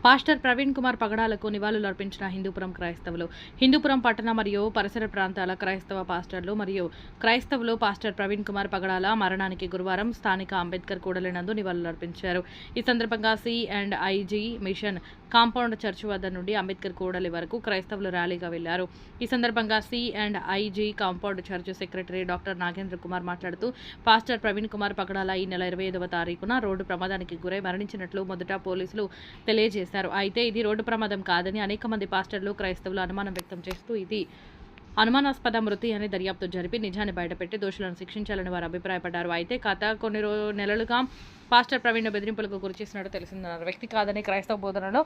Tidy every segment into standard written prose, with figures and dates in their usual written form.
Pastor Praveen Kumar పగడాలకు నివాళులర్పించిన Hindupuram క్రైస్తవులు. హిందూపురం పట్టణ మరియు పరిసర ప్రాంతాల క్రైస్తవ పాస్టర్లు మరియు క్రైస్తవులు పాస్టర్ ప్రవీణ్ కుమార్ పగడాల మరణానికి గురువారం స్థానిక అంబేద్కర్ కూడలినందు నివాళులర్పించారు. ఈ సందర్భంగా C&IG మిషన్ కాంపౌండ్ చర్చి వద్ద నుండి అంబేద్కర్ కూడలి వరకు క్రైస్తవులు ర్యాలీగా వెళ్లారు. ఈ సందర్భంగా C&IG compound church secretary doctor Nagendra Kumar మాట్లాడుతూ, పాస్టర్ ప్రవీణ్ కుమార్ పగడాల ఈ నెల 25వ తారీఖున రోడ్డు ప్రమాదానికి గురై మరణించినట్లు మొదట పోలీసులు తెలియజేశారు. అయితే ఇది రోడ్డు ప్రమాదం కాదని అనేక మంది పాస్టర్లు క్రైస్తవులు అనుమానం వ్యక్తం చేస్తూ ఇది అనుమానాస్పద మృతి అని దర్యాప్తు జరిపి నిజాన్ని బయటపెట్టి దోషులను శిక్షించాలని వారు అభిప్రాయపడ్డారు. అయితే కొన్ని నెలలుగా పాస్టర్ ప్రవీణ్ బెదిరింపులకు గురిచేసినట్టు తెలిసిందన్నారు. వ్యక్తి కాదని క్రైస్తవ బోధనలో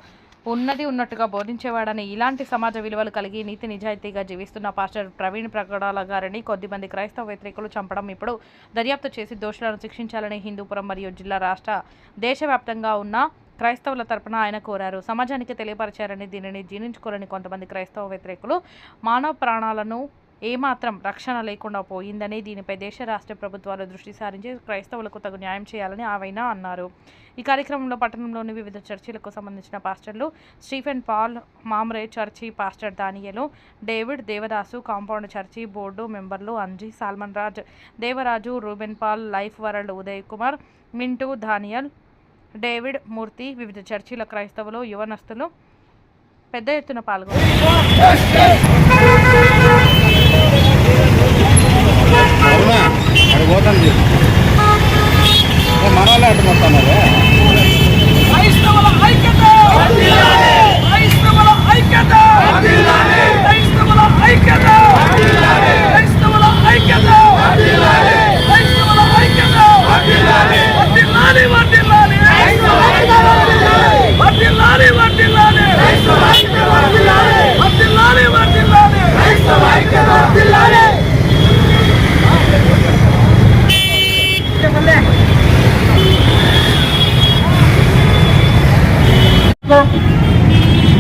ఉన్నట్టుగా బోధించేవాడని, ఇలాంటి సమాజ విలువలు కలిగి నీతి నిజాయితీగా జీవిస్తున్న పాస్టర్ ప్రవీణ్ పగడాల గారిని కొద్దిమంది క్రైస్తవ వ్యతిరేకులు చంపడం ఇప్పుడు దర్యాప్తు చేసి దోషులను శిక్షించాలని హిందూపురం మరియు జిల్లా రాష్ట్ర దేశవ్యాప్తంగా ఉన్న క్రైస్తవుల తరపున ఆయన కోరారు. సమాజానికి తెలియపరిచారని, దీనిని జీర్ణించుకోలేని కొంతమంది క్రైస్తవ వ్యతిరేకులు మానవ ప్రాణాలను ఏమాత్రం రక్షణ లేకుండా పోయిందని, దీనిపై దేశ రాష్ట్ర ప్రభుత్వాలు దృష్టి సారించి క్రైస్తవులకు తగు న్యాయం చేయాలని ఆయన అన్నారు. ఈ కార్యక్రమంలో పట్టణంలోని వివిధ చర్చిలకు సంబంధించిన పాస్టర్లు Stephen Paul Mamre church pastor Daniel, David Devadasu compound church board మెంబర్లు Anji, Solomon Raj, Devaraju, Reuben Paul, life world Uday Kumar, Mintu, Daniel, David, Murthy, వివిధ చర్చిల క్రైస్తవులు, యువనస్తులు పెద్ద ఎత్తున పాల్గొన్నారు.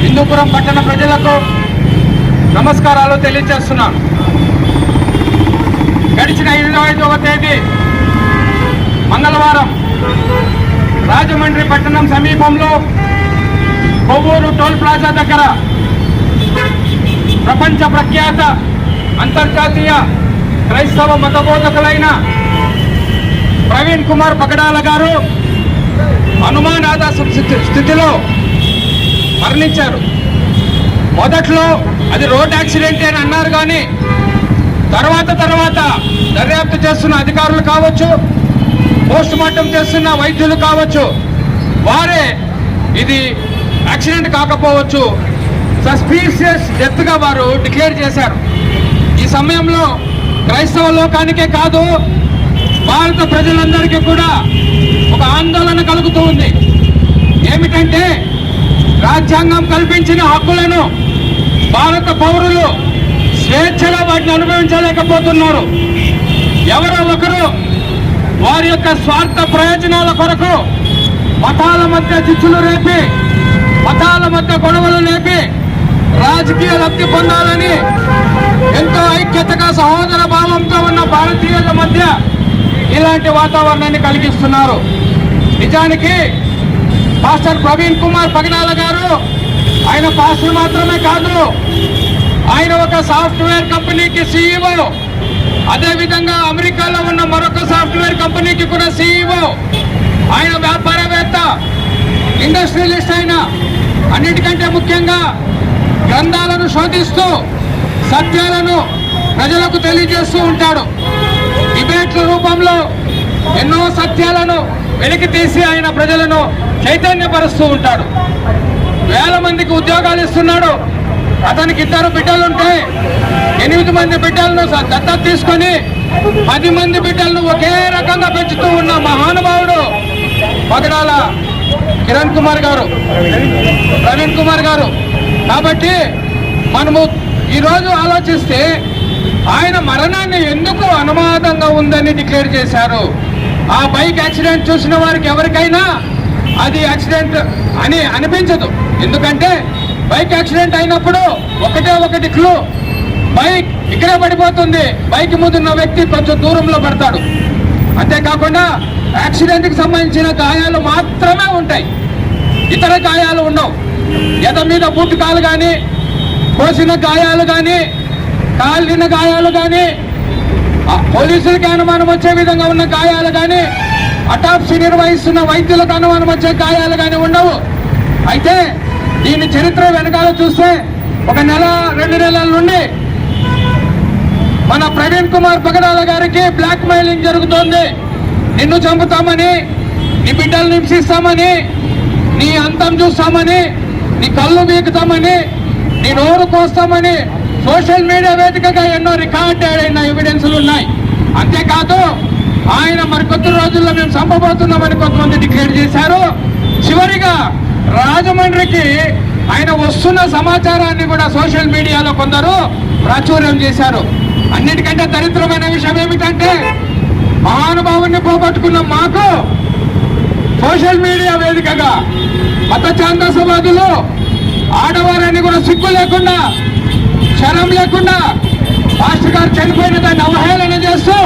హిందూపురం పట్టణ ప్రజలకు నమస్కారాలు తెలియజేస్తున్నాను. గడిచిన 25వ తేదీ మంగళవారం రాజమండ్రి పట్టణం సమీపంలో కొవ్వూరు టోల్ ప్లాజా దగ్గర ప్రపంచ ప్రఖ్యాత అంతర్జాతీయ క్రైస్తవ మతబోధకులైన ప్రవీణ్ కుమార్ పగడాల గారు అనుమానాస్పద స్థితిలో మరణించారు. మొదట్లో అది రోడ్ యాక్సిడెంట్ అని అన్నారు, కానీ తర్వాత దర్యాప్తు చేస్తున్న అధికారులు కావచ్చు, పోస్ట్ మార్టం చేస్తున్న వైద్యులు కావచ్చు, వారే ఇది యాక్సిడెంట్ కాకపోవచ్చు, సస్పీషియస్ డెత్గా వారు డిక్లేర్ చేశారు. ఈ సమయంలో క్రైస్తవ లోకానికే కాదు, భారత ప్రజలందరికీ కూడా ఒక ఆందోళన కలుగుతూ ఉంది. ఏమిటంటే, రాజ్యాంగం కల్పించిన హక్కులను భారత పౌరులు స్వేచ్ఛగా వాటిని అనుభవించలేకపోతున్నారు. ఎవరో ఒకరు వారి యొక్క స్వార్థ ప్రయోజనాల కొరకు మతాల మధ్య చిచ్చులు రేపి, మతాల మధ్య గొడవలు లేపి రాజకీయ లబ్ధి పొందాలని ఎంతో ఐక్యతగా సహోదర భావంతో ఉన్న భారతీయుల మధ్య ఇలాంటి వాతావరణాన్ని కలిగిస్తున్నారు. నిజానికి పాస్టర్ ప్రవీణ్ కుమార్ పగడాల గారు ఆయన పాస్టర్ మాత్రమే కాదు, ఆయన ఒక సాఫ్ట్వేర్ కంపెనీకి CEO, అదేవిధంగా అమెరికాలో ఉన్న మరొక సాఫ్ట్వేర్ కంపెనీకి కూడా CEO. ఆయన వ్యాపారవేత్త, ఇండస్ట్రియలిస్ట్. అయిన అన్నిటికంటే ముఖ్యంగా గ్రంథాలను శోధిస్తూ సత్యాలను ప్రజలకు తెలియజేస్తూ ఉంటాడు. డిబేట్ల రూపంలో ఎన్నో సత్యాలను వెలికి తీసి ఆయన ప్రజలను చైతన్యపరుస్తూ ఉంటాడు. వేల మందికి ఉద్యోగాలు ఇస్తున్నాడు. అతనికి 2 బిడ్డలుంటే 8 మంది బిడ్డలను దత్తత తీసుకొని 10 మంది బిడ్డలను ఒకే రకంగా పెంచుతూ ఉన్న మహానుభావుడు పగడాల ప్రవీణ్ కుమార్ గారు. కాబట్టి మనము ఈరోజు ఆలోచిస్తే ఆయన మరణాన్ని ఎందుకు అనుమానంగా ఉందని డిక్లేర్ చేశారు. ఆ బైక్ యాక్సిడెంట్ చూసిన వారికి ఎవరికైనా అది యాక్సిడెంట్ అని అనిపించదు. ఎందుకంటే బైక్ యాక్సిడెంట్ అయినప్పుడు ఒకటి క్లూ, బైక్ ఇక్కడే పడిపోతుంది, బైక్ ముందున్న వ్యక్తి కొంచెం దూరంలో పడతాడు. అంతేకాకుండా యాక్సిడెంట్కి సంబంధించిన గాయాలు మాత్రమే ఉంటాయి. ఇతర గాయాలు ఉండవు. ఎద మీద బూటకాలు కానీ, కోసిన గాయాలు కానీ, కాలిన గాయాలు కానీ, పోలీసులకి అనుమానం వచ్చే విధంగా ఉన్న గాయాలు కానీ, అటాప్సీ నిర్వహిస్తున్న వైద్యులకు అనుమానం వచ్చే గాయాలు కానీ ఉండవు. అయితే దీని చరిత్ర వెనకాల చూస్తే 1 నెల 2 నెలల నుండి మన ప్రవీణ్ కుమార్ పగడాల గారికి బ్లాక్ మెయిలింగ్ జరుగుతోంది. నిన్ను చంపుతామని, నీ బిడ్డలు హింసిస్తామని, నీ అంతం చూస్తామని, నీ కళ్ళు బీకుతామని, నీ నోరు కోస్తామని సోషల్ మీడియా వేదికగా ఎన్నో రికార్డెడ్ అయిన ఎవిడెన్స్లు ఉన్నాయి. అంతేకాదు ఆయన మరికొద్ది రోజుల్లో మేము చంపబోతున్నామని కొంతమంది డిక్లేర్ చేశారు. చివరిగా రాజమండ్రికి ఆయన వస్తున్న సమాచారాన్ని కూడా సోషల్ మీడియాలో కొందరు ప్రాచుర్యం చేశారు. అన్నిటికంటే దరిద్రమైన విషయం ఏమిటంటే మహానుభావుని పోగొట్టుకున్న మాకు సోషల్ మీడియా వేదికగా మత ఛాందసవాదులు ఆడవారని కూడా సిగ్గు లేకుండా, శరం లేకుండా పాస్టర్ గారు చనిపోయిన దాన్ని అవహేళన చేస్తూ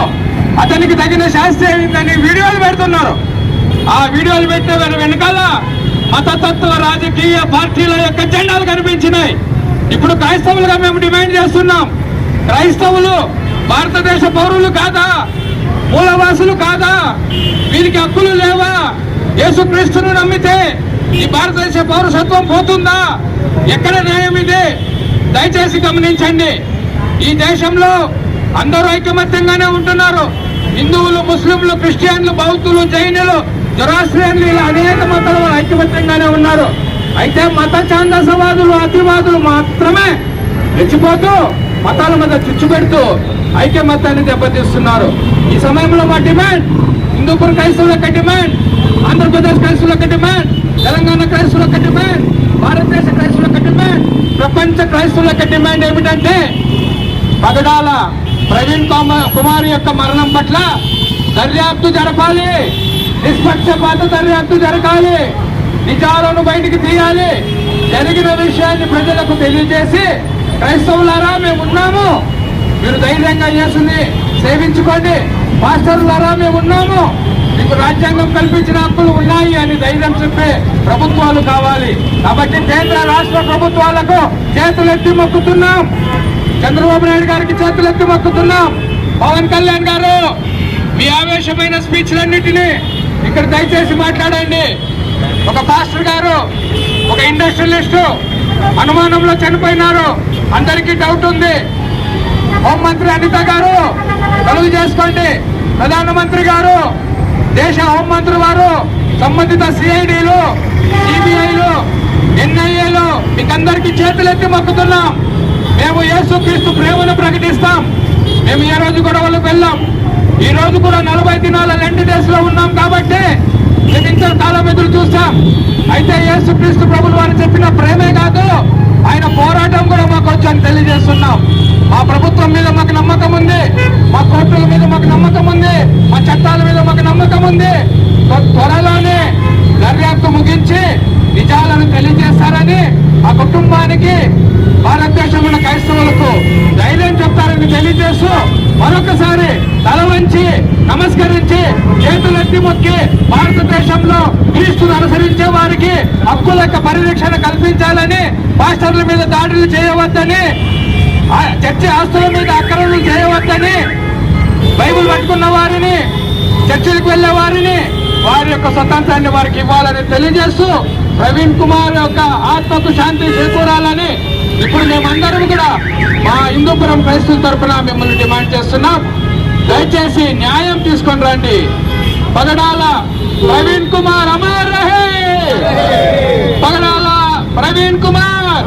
అతనికి తగిన శాస్త్రి అయిందని వీడియోలు పెడుతున్నారు. ఆ వీడియోలు పెట్టే వెనకాల మతతత్వ రాజకీయ పార్టీల యొక్క జెండాలు కనిపించినాయి. ఇప్పుడు క్రైస్తవులుగా మేము డిమాండ్ చేస్తున్నాం, క్రైస్తవులు భారతదేశ పౌరులు కాదా? మూలవాసులు కాదా? వీరికి హక్కులు లేవా? యేసుక్రీస్తును నమ్మితే ఈ భారతదేశ పౌరసత్వం పోతుందా? ఎక్కడ న్యాయం ఇది? దయచేసి గమనించండి. ఈ దేశంలో అందరూ ఐకమత్యంగానే ఉంటున్నారు. హిందువులు, ముస్లింలు, క్రిస్టియన్లు, బౌద్ధులు, జైనులు, జొరాస్ట్రియన్లు, ఇలా అనేక మతాల ఐకమత్యంగానే ఉన్నారు. అయితే మత ఛాందసవాదులు, అతివాదులు మాత్రమే రెచ్చిపోతూ మతాల మీద చిచ్చు పెడుతూ ఐక్యమత్యాన్ని దెబ్బతీస్తున్నారు. ఈ సమయంలో మా డిమాండ్, హిందూపురం క్రైస్తవుల యొక్క డిమాండ్, ఆంధ్రప్రదేశ్ క్రైస్తవుల యొక్క డిమాండ్, తెలంగాణ క్రైస్తవుల యొక్క డిమాండ్, భారతదేశ క్రైస్తవుల యొక్క డిమాండ్, ప్రపంచ క్రైస్తవుల యొక్క డిమాండ్ ఏమిటంటే పగడాల ప్రవీణ్ కుమార్ యొక్క మరణం పట్ల దర్యాప్తు జరపాలి, నిష్పక్షపాత దర్యాప్తు జరగాలి, నిజాలను బయటికి తీయాలి, జరిగిన విషయాన్ని ప్రజలకు తెలియజేసి క్రైస్తవులారా మేము ఉన్నాము, మీరు ధైర్యంగా యేసుని సేవించుకోండి, పాస్టర్లారా మేము ఉన్నాము, మీకు రాజ్యాంగం కల్పించిన హక్కులు ఉన్నాయి అని ధైర్యం చెప్పే ప్రభుత్వాలు కావాలి. కాబట్టి కేంద్ర రాష్ట్ర ప్రభుత్వాలకు చేతులెత్తి మొక్కుతున్నాం, చంద్రబాబు నాయుడు గారికి చేతులెత్తి మొక్కుతున్నాం. పవన్ కళ్యాణ్ గారు మీ ఆవేశమైన స్పీచ్లన్నింటినీ ఇక్కడ దయచేసి మాట్లాడండి. ఒక పాస్టర్ గారు, ఒక ఇండస్ట్రియలిస్టు అనుమానంలో చనిపోయినారు, అందరికీ డౌట్ ఉంది. హోంమంత్రి అనిత గారు కలుగు చేసుకోండి, ప్రధానమంత్రి గారు, దేశ హోంమంత్రి వారు, సంబంధిత సిఐడిలు, సిబిఐలు, ఎన్ఐఏలు మీకందరికీ చేతులెత్తి మొక్కుతున్నాం. మేము యేసుక్రీస్తు ప్రేమను ప్రకటిస్తాం. మేము ఏ రోజు గొడవలకు వెళ్ళాం. ఈ రోజు కూడా 40 దినాల లెంట్ డేస్ లో ఉన్నాం కాబట్టి జగించే కాలం ఎదురు చూస్తాం. అయితే యేసుక్రీస్తు ప్రభులు వారు చెప్పిన ప్రేమే కాదు, ఆయన పోరాటం కూడా మాకు వచ్చని తెలియజేస్తున్నాం. మా ప్రభుత్వం మీద మాకు నమ్మకం ఉంది, మా కోర్టుల మీద మాకు నమ్మకం ఉంది, మా చట్టాల మీద మాకు నమ్మకం ఉంది. త్వరలోనే దర్యాప్తు ముగించి నిజాలను తెలియజేస్తారని ఆ కుటుంబానికి, భారతదేశంలో క్రైస్తవులకు ధైర్యం చెప్తారని తెలియజేస్తూ మరొకసారి తల వంచి నమస్కరించి చేతులెత్తి మొక్కి భారతదేశంలో క్రీస్తును అనుసరించే వారికి హక్కుల యొక్క పరిరక్షణ కల్పించాలని, పాస్టర్ల మీద దాడులు చేయవద్దని, చర్చి ఆస్తుల మీద అక్రమాలు చేయవద్దని, బైబిల్ పట్టుకున్న వారిని, చర్చిలకు వెళ్లే వారిని వారి యొక్క స్వతంత్రాన్ని వారికి ఇవ్వాలని తెలియజేస్తూ ప్రవీణ్ కుమార్ యొక్క ఆత్మకు శాంతి చేకూరాలని ఇప్పుడు మేమందరం కూడా మా హిందూపురం క్రైస్తవుల తరఫున మిమ్మల్ని డిమాండ్ చేస్తున్నాం. దయచేసి న్యాయం తీసుకొని రండి. పగడాల ప్రవీణ్ కుమార్ అమర్ రహే, పగడాల Praveen Kumar,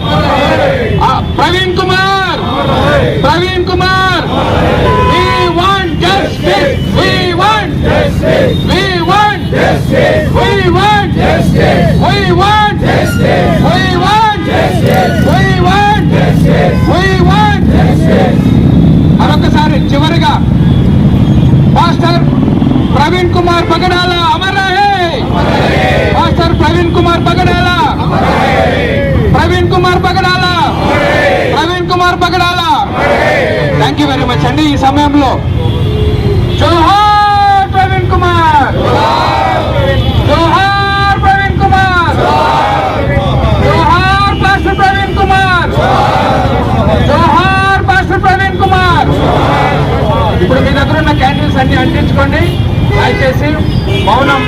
Praveen Kumar, Praveen Kumar. We want justice, we want justice, we want justice, we want justice, we want justice, we want justice, we want justice, we want justice. మరొకసారి చివరిగా పాస్టర్ ప్రవీణ్ కుమార్ పగడాల అమర్ రహే, pastor Praveen Kumar Pagadala, Praveen Kumar Pagadala, Praveen Kumar Pagadala. Thank you very much అండి. ఈ సమయంలో జోహార్ ప్రవీణ్ కుమార్, జోహార్ ప్రవీణ్ కుమార్. అన్ని అంటించుకోండి దయచేసి మౌనం